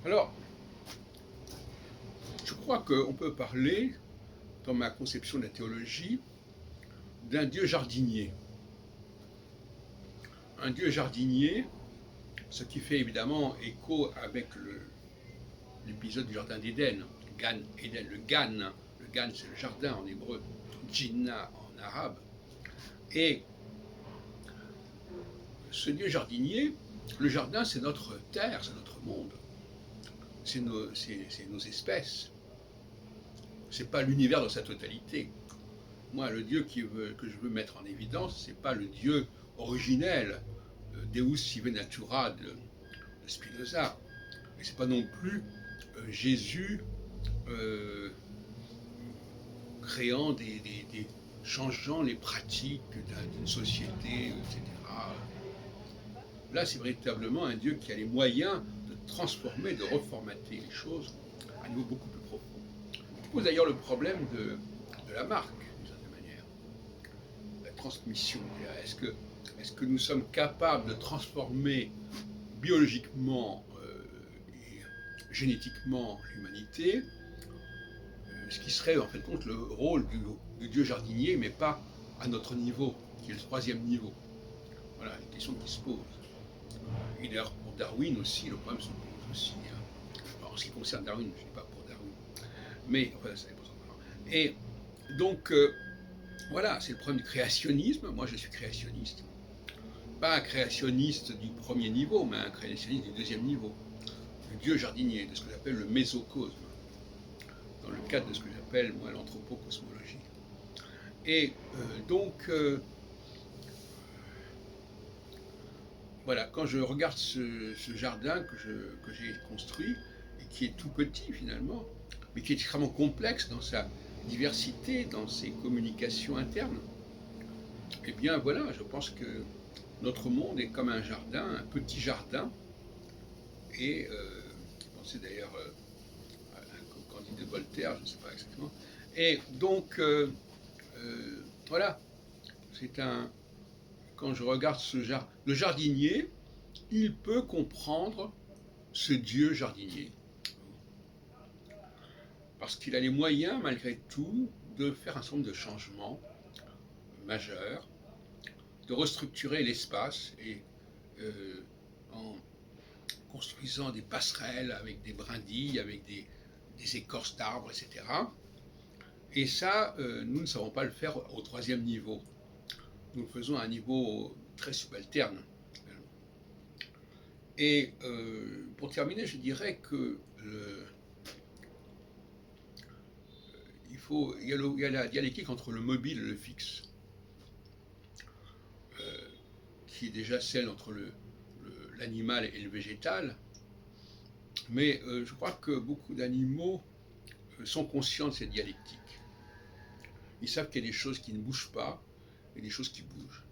Alors, je crois qu'on peut parler, dans ma conception de la théologie, d'un Dieu jardinier. Un Dieu jardinier, ce qui fait évidemment écho avec l'épisode du Jardin d'Éden, Gan Eden, le Gan c'est le jardin en hébreu, Jinnah en arabe. Et ce Dieu jardinier, le jardin c'est notre terre, c'est notre monde, c'est nos espèces. C'est pas l'univers dans sa totalité. Moi, le Dieu que je veux mettre en évidence, c'est pas le Dieu originel, Deus sive natura de Spinoza, mais c'est pas non plus Jésus créant changeant les pratiques d'une société, etc. Là, c'est véritablement un Dieu qui a les moyens de transformer, de reformater les choses à un niveau beaucoup plus profond. Ce qui pose d'ailleurs le problème de la marque, d'une certaine manière. La transmission. Est-ce que nous sommes capables de transformer biologiquement et génétiquement l'humanité, ce qui serait en fait compte le rôle du Dieu jardinier, mais pas à notre niveau, qui est le troisième niveau. Voilà, une question qui se pose. Et d'ailleurs, pour Darwin aussi, le problème se pose aussi. Alors, en ce qui concerne Darwin, je ne dis pas pour Darwin, mais enfin, ça n'est pas ça. Et donc, voilà, c'est le problème du créationnisme. Moi, je suis créationniste. Pas un créationniste du premier niveau, mais un créationniste du deuxième niveau. Le Dieu jardinier, de ce que j'appelle le mésocosme, dans le cadre de ce que j'appelle, moi, l'anthropocosmologie. Et donc, voilà, quand je regarde ce jardin que j'ai construit, et qui est tout petit finalement, mais qui est extrêmement complexe dans sa diversité, dans ses communications internes, eh bien voilà, je pense que notre monde est comme un jardin, un petit jardin, et je pensais d'ailleurs au Candide de Voltaire, je ne sais pas exactement, et donc voilà, c'est un, quand je regarde le jardinier, il peut comprendre ce Dieu jardinier. Parce qu'il a les moyens, malgré tout, de faire un certain nombre de changements majeurs, de restructurer l'espace et en construisant des passerelles avec des brindilles, avec des écorces d'arbres, etc. Et ça, nous ne savons pas le faire au troisième niveau. Nous le faisons à un niveau très subalterne. Et pour terminer, je dirais que il y a la dialectique entre le mobile et le fixe, qui est déjà celle entre l'animal et le végétal. Mais je crois que beaucoup d'animaux sont conscients de cette dialectique. Ils savent qu'il y a des choses qui ne bougent pas et des choses qui bougent.